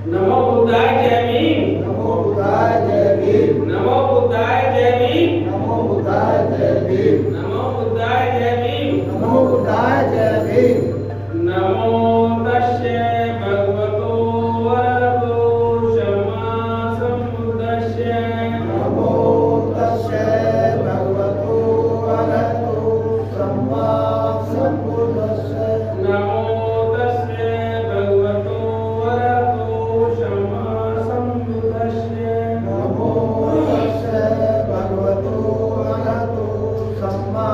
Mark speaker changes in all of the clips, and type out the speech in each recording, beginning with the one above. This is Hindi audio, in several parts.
Speaker 1: नमो बुद्धाय जय भीम।
Speaker 2: नमो बुद्धाय जय भीम।
Speaker 1: नमो बुद्धाय जय भीम।
Speaker 2: नमो बुद्धाय जय भीम।
Speaker 1: नमो बुद्धाय जय भीम।
Speaker 2: नमो बुद्धाय जय भीम।
Speaker 1: नमो तस्यै भगवतो वरदो सम्मा सम्बुद्धस्यै।
Speaker 2: नमो तस्यै भगवतो वरदो सम्मा सम्बुद्धस्यै।
Speaker 1: नमो तस्यै भगवतो वरदो सम्मा सम्बुद्धस्यै।
Speaker 2: नमो तस्यै भगवतो वरदो सम्मा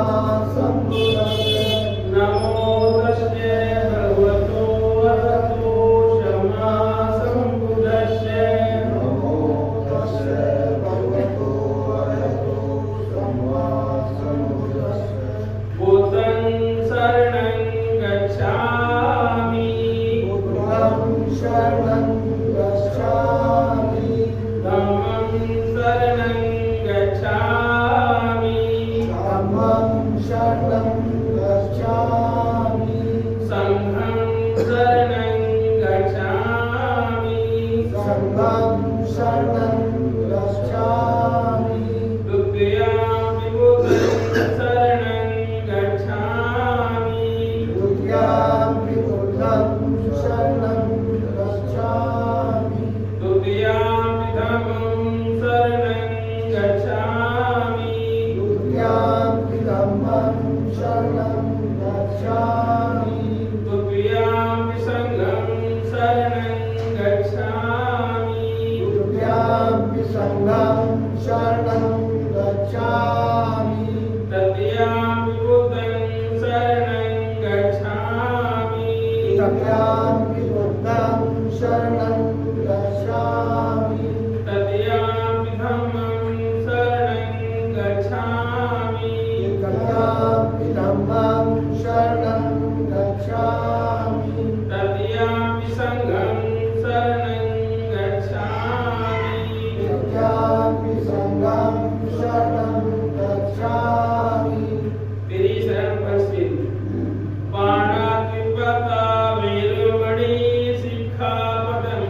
Speaker 2: सम्बुद्धस्यै।
Speaker 1: नमो तस्यै भगवतो वरदो सम्मा सम्बुद्धस्यै।
Speaker 2: नमो तस्यै भगवतो वरदो सम्मा सम्बुद्धस्यै।
Speaker 1: बुद्धं शरणं गच्छामि।
Speaker 2: बुद्धं शरणं गच्छामि।
Speaker 1: धम्मं शरणं गच्छामि।
Speaker 2: धम्मं शरणं गच्छामि।
Speaker 1: संघं शरणं गच्छामि।
Speaker 2: संघं शरणं गच्छामि।
Speaker 1: द्वितीयं बुद्धं शरणं गच्छामि।
Speaker 2: द्वितीयं बुद्धं शरणं गच्छामि।
Speaker 1: द्वितीयं धम्मं शरणं गच्छामि।
Speaker 2: द्वितीयं धम्मं शरणं गच्छामि।
Speaker 1: द्वितीयं संघं शरणं गच्छामि।
Speaker 2: द्वितीयं संघं शरणं गच्छामि।
Speaker 1: तृतीयं बुद्धं शरणं गच्छामि।
Speaker 2: तृतीयं बुद्धं शरणं गच्छामि।
Speaker 1: तृतीयं धम्मं शरणं गच्छामि।
Speaker 2: तृतीयं धम्मं शरणं गच्छामि।
Speaker 1: तृतीयं संघं शरणं गच्छामि।
Speaker 2: तृतीयं संघं शरणं गच्छामि।
Speaker 1: तेरी शरण प्रसिद्ध पाणातिपाता वेरमणि सिक्खापदं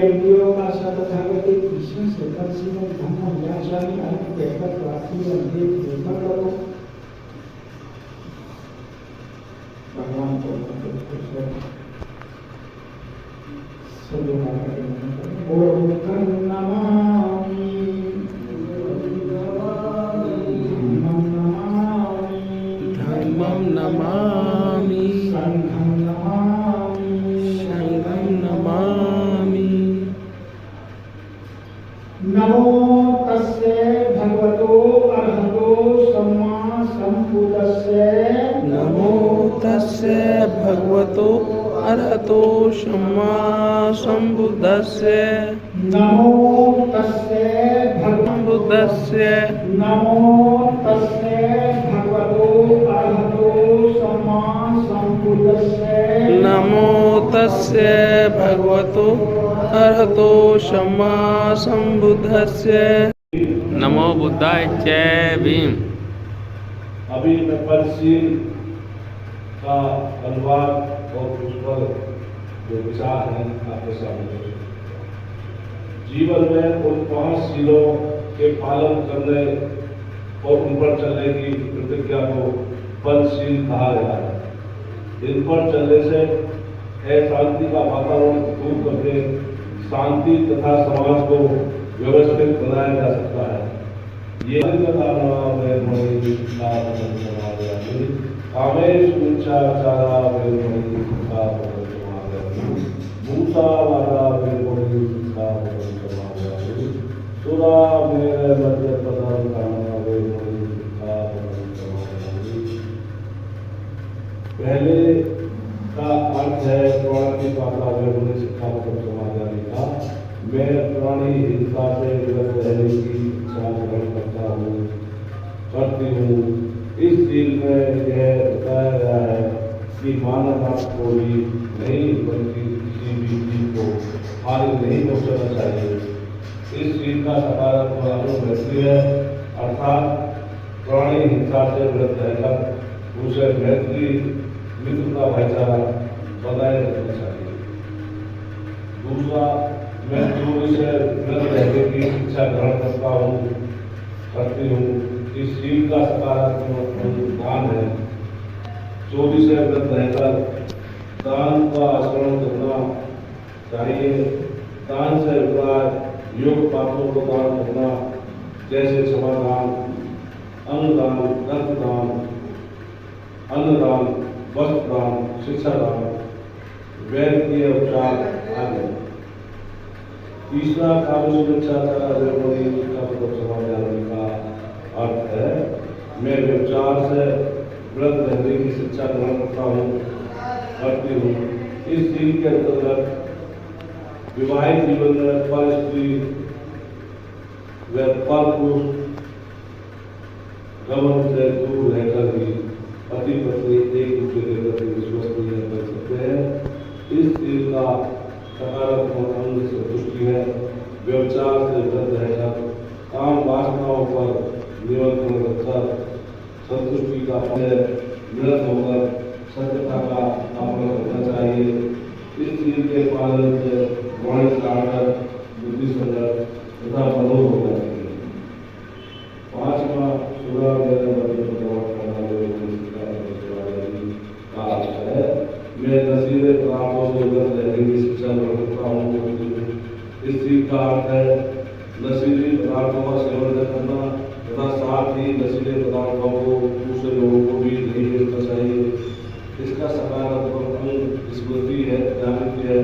Speaker 3: यज्ञों का तथागत कृष्ण से परसिन धम्म व्यासानी अनेक कहकर वासी वंदे निर्मल करो। भगवान को
Speaker 1: धम्मं नमामि
Speaker 3: संघं नमामि
Speaker 1: संघं नमामि।
Speaker 3: नमो तस्से भगवतो अरहतो सम्मा संबुद्धस्से।
Speaker 1: नमो तस्से भगवतो अरहतो सम्मा संबुद्धस्से।
Speaker 3: नमो तस्से
Speaker 1: बुद्धस्य
Speaker 3: नमो तस्से भगवतो अरहतो सम्मा संबुद्धस्से।
Speaker 1: नमो तस्य भगवतो अरहतो सम्मा संबुद्धस्य। नमो बुद्धाय जय भीम।
Speaker 4: अभी मैं पंचशील का अनुवाद और उस पर जो विचार है आपके सामने। जीवन में उन 5 शीलों के पालन करने और उन पर चलने की प्रतिज्ञा को पंचशील कहा गया है। इन पर चलने से अशांति का वातावरण दूर करके शांति तथा समाज को व्यवस्थित बनाया जा सकता है। ये कामेश उच्चाचारा वेदमणि का भूता वादा वेदमणि का सुरा मेरे मध्य पदार्थ कामना वेदमणि का। पहले का अर्थ है प्राणी पाता वेदमणि शिक्षा समाधानी का। मैं प्राणी हिंसा से विरत रहने की इच्छा ग्रहण करती हूँ। इस सील में यह बताया गया है कि मानव को भी नहीं बल्कि किसी भी चीज को हानि नहीं पहुँचाना चाहिए। इस सील का सकारात्मक अनुभव है, अर्थात प्राणी हिंसा से विरत रहकर उसे मैत्री मित्रता भाईचारा बनाए रखना चाहिए। दूसरा, मैं चोरी से विरत रहने की शिक्षा ग्रहण करती हूँ। इस सील का सकारात्मक दान है। चोरी से विरत रहकर दान का आचरण करना चाहिए। दान से अभिप्राय योग पात्रों को दान करना, जैसे क्षमादान, अंगदान, रक्तदान, अन्नदान, वस्त्रदान, शिक्षादान, वैद्य उपचार आदि। तीसरा, कानूनी सुरक्षा का अर्थ है मैं व्यभिचार से व्रत रहने की शिक्षा ग्रहण करती हूँ। इस सील के अंतर्गत विवाहित जीवन में पर स्त्री व पर पुरुष गमन से दूर रहकर भी पति पत्नी एक दूसरे के प्रति विश्वसनीय कर सकते हैं। इस सील का सकारात्मक अंग संतुष्टि है। व्यभिचार से व्रत रहकर काम वासनाओं पर नियंत्रण रखकर संतुष्टि का निरत होकर सत्यता का पालन करना चाहिए। इस सील के पालन से वाणी सार्थक, बुद्धि संगत तथा मधुर हो जाती है। 5वां, सुरा मेरे मध्य का अर्थ है मैं नशीले पदार्थों से व्रत रहने की शिक्षा ग्रहण करता हूँ। इस सील का अर्थ है नशीली पदार्थों का सेवन न करना तथा साथ ही नशीले पदार्थों को दूसरे लोगों को भी नहीं देना चाहिए। इसका सकारात्मक अंग स्मृति है, जागृति है।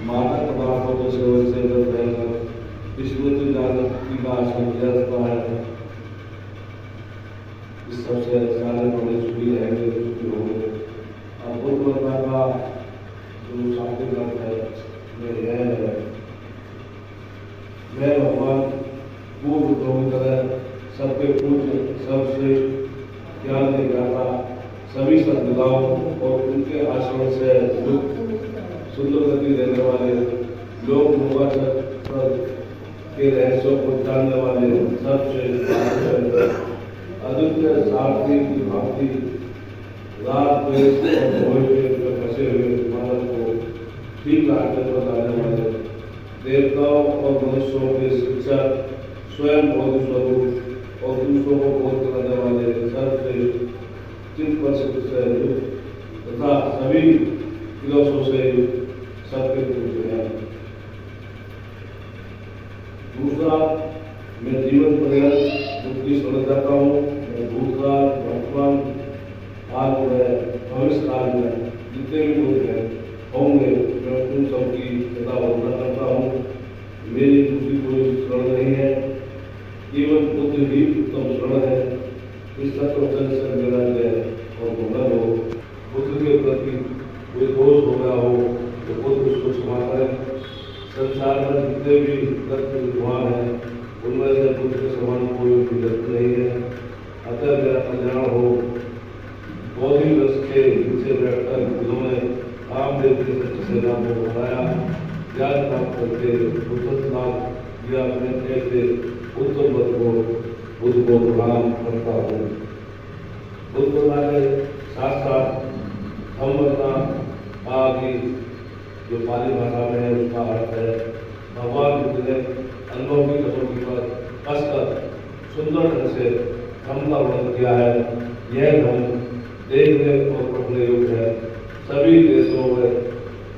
Speaker 4: मादक पदार्थों के सेवन से बच रहकर स्मृति जागृति का आश्रम किया जाता है। इस सबसे सारे बड़े सुखी रहेंगे, सुखी होंगे। अब बुद्धता का जो शाब्दिक अर्थ है वह यह है मैं भगवान पूर्व की तरह सबके पूज्य सबसे ज्ञान निकाला सभी सद्भाव और उनके आश्रम से सुंदर गति देने वाले लोग के रहस्यों को जानने वाले सबसे अद्वितीय सारथी की भांति रात द्वेष और मोह में फंसे हुए मानव को ठीक रास्ते पर लाने वाले देवताओं और मनुष्यों के शिक्षक, स्वयं बोध स्वरूप और दूसरों को बोध कराने वाले सर्वश्रेष्ठ, चित्त प्रसिद्ध से युक्त तथा सभी दिवसों से सत्य पुरुष है। दूसरा, मैं जीवन पर्यंत मुक्ति समझ जाता हूँ। मैं भूतकाल, वर्तमान काल में, भविष्य काल में जितने भी लोग हैं होंगे, मैं उन सबकी सदा वंदना करता हूँ। मेरी दूसरी कोई शरण नहीं है, केवल बुद्ध ही उत्तम शरण है। इस तत्व से मेरा जय और मंगल हो। बुद्ध के प्रति कोई दोष हो गया हो तो बुद्ध उसको क्षमा करें। संसार में जितने भी दत्त विद्वान हैं उनमें से बुद्ध के समान कोई भी दत्त नहीं है। अतः मेरा कल्याण हो। बोधि वृक्ष के नीचे बैठकर उन्होंने कामदेव की सच्ची सेवा में बताया, ज्ञान प्राप्त करके बुद्ध लाभ दिया। मैं ऐसे उत्तम मत को बुद्ध को प्रणाम करता हूँ। बुद्ध के साथ साथ हम अपना आगे जो पाली भाषा में है उसका अर्थ है भगवान बुद्ध ने अनुभव की कसौटी पर कसकर सुंदर ढंग से धर्म का वर्णन किया है। यह धर्म देखने और पढ़ने योग्य है, सभी देशों में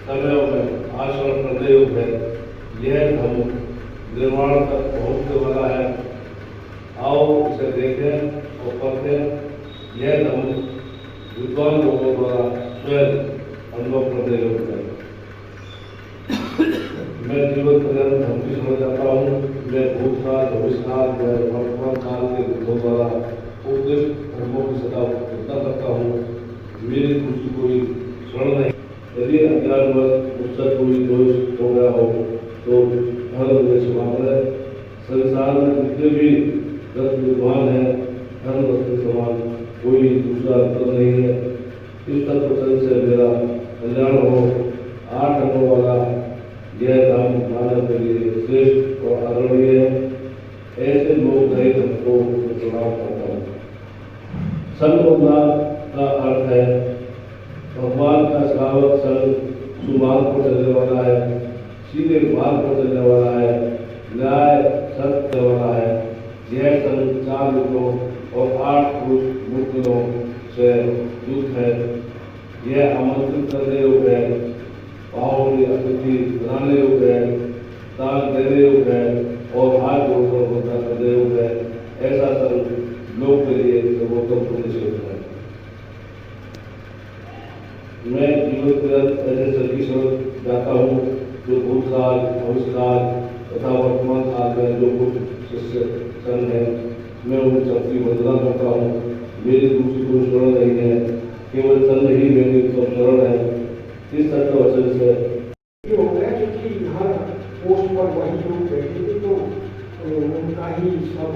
Speaker 4: समयों में आचरण करने योग्य है। यह धर्म निर्माण तक पहुँचने वाला है। आओ इसे देखें और पढ़ें। यह धर्म विद्वान लोगों द्वारा स्वयं अनुभव करने योग्य है। मैं जीवन पर्यंत धर्म की समझ जाता हूँ। मैं भूतकाल, भविष्यकाल, वर्तमान काल के बुद्धों द्वारा उपदिष्ट धर्मों की सदा वंदना करता हूँ। मेरी दूसरी कोई शरण नहीं। यदि अज्ञानवश मुझसे कोई दोष हो गया हो तो धर्म मुझे क्षमा करें। संसार में जितने भी दत्त विद्वान हैं धर्म के समान कोई दूसरा अंतर नहीं है। इस तत्व से मेरा कल्याण हो। 8 अंगों वाला यह धर्म मानव के लिए श्रेष्ठ और आदरणीय है। ऐसे लोग नए धर्म को प्रणाम करता हूँ। संघ का अर्थ है भगवान का श्रावक संघ सुमार्ग पर चलने वाला है, सीधे मार्ग पर चलने वाला है, न्याय सत्य वाला है। यह संघ 4 युगों और 8 पुरुष मूर्तियों से युक्त है। यह आमंत्रित करने योग्य है, पावनी अतिथि बनाने योग्य है, दान देने योग्य है और हाथ जोड़कर वंदना करने योग्य है। ऐसा संघ लोग के लिए सर्वोत्तम पुण्य है। मैं जीवन पर्यंत ऐसे सभी शरण जाता हूँ जो भूतकाल, भविष्यकाल तथा वर्तमान काल में जो कुछ शिष्य संघ है, मैं उन सबकी वंदना करता हूँ। मेरी दूसरी कोई शरण नहीं है, केवल संघ ही मेरी उत्तम शरण है। इस सत्य वचन से
Speaker 3: हो गया क्योंकि हर पोस्ट पर वही लोग बैठे थे तो उनका ही सब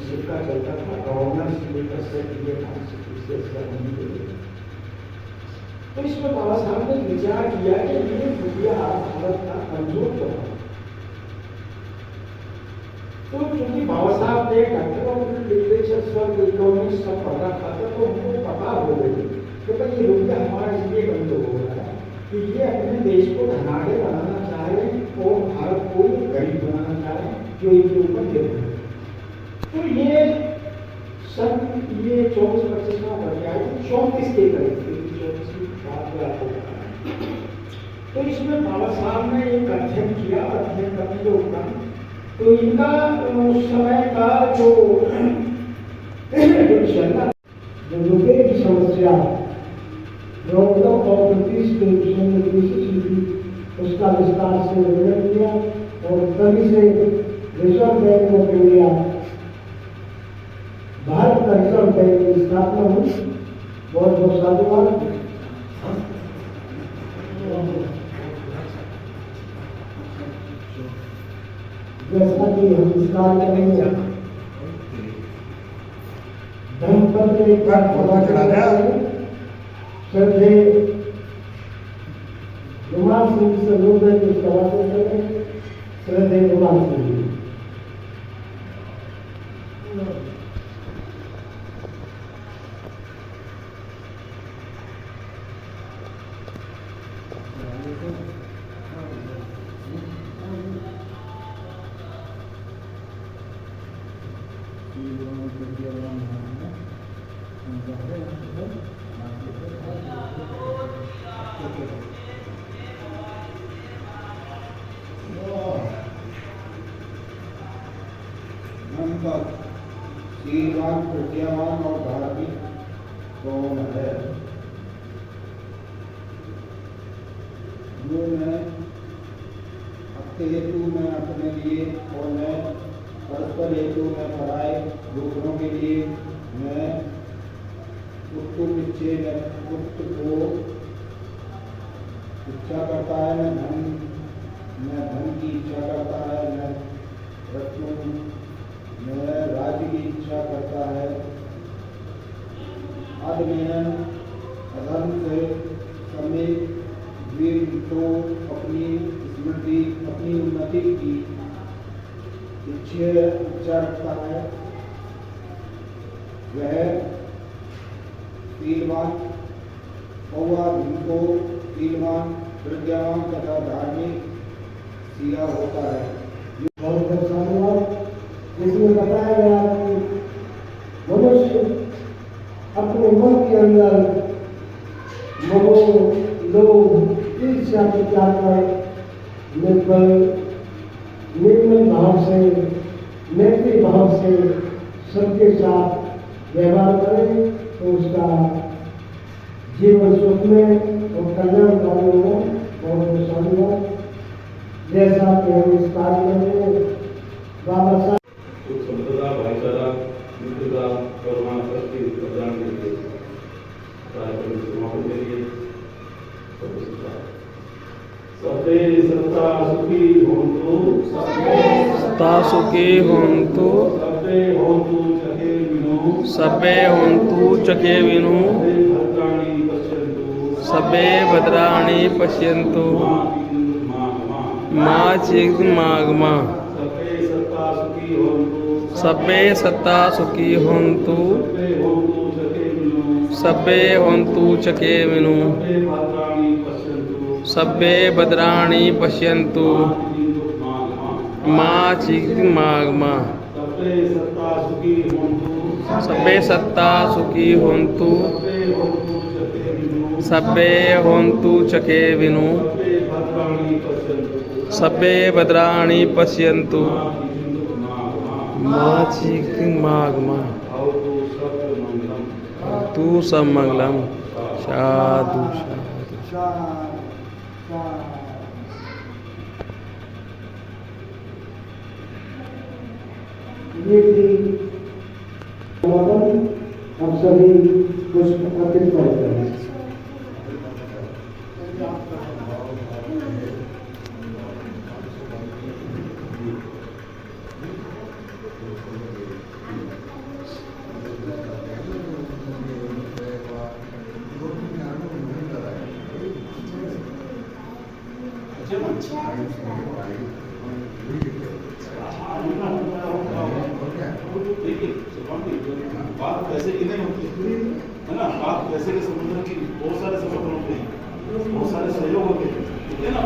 Speaker 3: सिक्का चलता था। गवर्नर से लेकर तो इसमें बाबा साहब ने विचार किया कि ये दुनिया भारत का कमजोर बना। तो चूंकि बाबा साहब ने डॉक्टर ऑफ लिटरेचर और इकोनॉमिक्स सब पढ़ा था तो उनको पता हो गई कि भाई ये रुपया हमारा इसलिए कमजोर हो रहा है कि ये अपने देश को धनाढ़ बनाना चाह रहे हैं और भारत को गरीब बनाना चाह रहे हैं जो इनके ऊपर निर्भर है। तो ये सब ये 24-25 बढ़ गया है 34 के करीब 34 की बात आपको बताया। तो इसमें बाबा साहब ने एक अध्ययन किया। अध्ययन करने के उपरांत तो इनका उस समय का जो रुपये की समस्या गवर्नमेंट ऑफ ब्रिटिश के विषय में थी उसका विस्तार से वर्णन किया और तभी से reserve bank of India Bharat का रिजर्व बैंक की स्थापना हुई। बहुत बहुत साधुवाद। जैसा कि हम विस्तार करेंगे धर्मपत्र एक बार पता चला गया श्रद्धे रुमाल सिंह से लोग हैं तो सवाल करें। श्रद्धे रुमाल सिंह संत शीलवान, प्रज्ञावान और धार्मिक कौन है? जो मैं अपने हेतु में अपने लिए और मैं परस्पर हेतु में पराए दूसरों के लिए मैं उत्तम निश्चय में उत्त को इच्छा करता है, मैं धन की इच्छा करता है, मैं रत्नों में राज्य की इच्छा करता है, आदमी अधर्म से समेत वीर तो अपनी स्मृति अपनी उन्नति की इच्छा रखता है, वह शीलवान कौवा जिनको शीलवान, प्रज्ञावान तथा धार्मिक सिया होता है।
Speaker 2: जिसमें बताया गया कि मनुष्य अपने मन के अंदर मोह, लोभ, ईर्ष्या को त्याग कर निर्बल निर्मल भाव से, मैत्री भाव से सबके साथ व्यवहार करें तो उसका जीवन सुख में और कल्याणकारी हो और खुशहाली हो। जैसा कि हम इस कार्य में बाबा साहब
Speaker 4: संप्रदा, भाईचारा, मित्रता, करुणा, शक्ति प्रदान के लिए कार्यक्रम समापन के लिए सबे सत्ता सुखी होंतु,
Speaker 1: सत्ता सुखी होन्तु,
Speaker 4: सबे होंतु चखे विनु,
Speaker 1: सबे होन्तु चखे विनु,
Speaker 4: भद्राणि पश्यन्तु,
Speaker 1: सबे भद्राणि पश्यन्तु, मा चिग्मागमा,
Speaker 4: सबे सत्ता सुखी होंतु,
Speaker 1: सबे सत्ता सुखी होन्तु,
Speaker 4: सबे होंतु चखे विनु,
Speaker 1: सबे होन्तु चखे विनु,
Speaker 4: सबे भद्राणि पश्यन्तु,
Speaker 1: सबे भद्राणि पश्यन्तु, मा चिग्मागमा,
Speaker 4: सबे सत्ता सुखी होंतु,
Speaker 1: सबे सत्ता सुखी होन्तु,
Speaker 4: सबे होंतु चखे विनु,
Speaker 1: सबे होन्तु चखे विनु,
Speaker 4: सबे भद्राणि पश्यन्तु,
Speaker 1: सबे भद्राणि पश्यन्तु, मा चिग्मागमा। तू सब मंगलम। साधु साधु।
Speaker 2: ये थी हम सभी कुछ अर्पित करते हैं।
Speaker 5: बात पैसे की नहीं होती है ना, बात पैसे के समुद्र की बहुत सारे समुद्र होते हैं, बहुत सारे सहयोग होते हैं, ठीक है ना।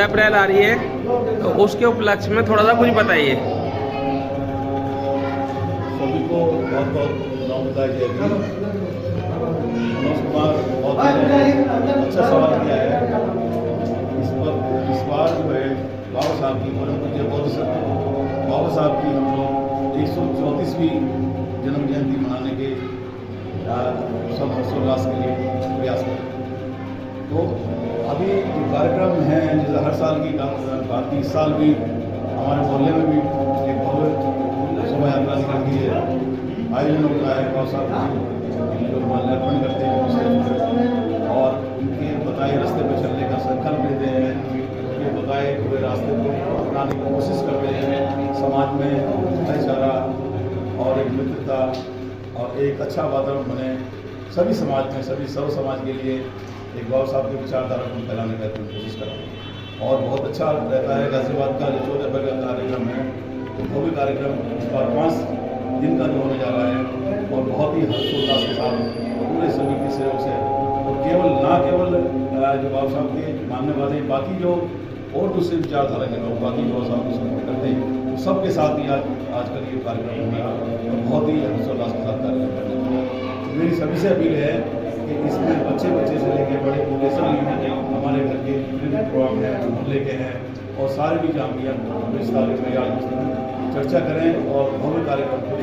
Speaker 1: अप्रैल आ रही है, तो उसके उपलक्ष्य में थोड़ा सा कुछ बताइए।
Speaker 5: सभी को बहुत बहुत नमस्कार जय भीम। मनोज कुमार बहुत अच्छा सवाल किया है। इस बार जो है बाबा साहब की परम पूज्य बाबा साहब की हम लोग 134वीं जन्म जयंती मनाने के सब हर्षोल्लास के लिए प्रयास करें। तो अभी जो कार्यक्रम है, जैसे हर साल की बात, इस साल भी हमारे मोहल्ले में भी एक भव्य शोभा यात्रा निकलती है, आयोजन होता है। बाबा साहब जो माल्यार्पण करते हैं और उनके बताए रास्ते पर चलते में भाईचारा और एक मित्रता और एक अच्छा वातावरण बने सभी समाज में, सभी सर्व समाज के लिए एक बाबा साहब की विचारधारा को फैलाने का कोशिश करें। और बहुत अच्छा रहता है गाजियाबाद का जो 14 रुपये का कार्यक्रम है, वो भी कार्यक्रम इस बार 5 दिन का जो होने जा रहा है और बहुत ही हर्षोल्लास के साथ पूरे सभी के सहयोग से, और केवल जो बाबा साहब के मानने वाले बाकी जो और दूसरे विचारधारा के लोग बाकी बाबा साहब को सपोर्ट करते हैं, तो सबके साथ ही आजकल ये कार्यक्रम होगा और बहुत ही हर्षोल्लास के साथ कार्यक्रम करने। मेरी सभी से अपील है कि इसमें बच्चे से लेकर बड़े बूढ़े सभी हमारे घर के जितने भी प्रोग्राम हैं, मोहल्ले के हैं और सारे भी जामिया इस तारीख में चर्चा करें और भव्य कार्यक्रम को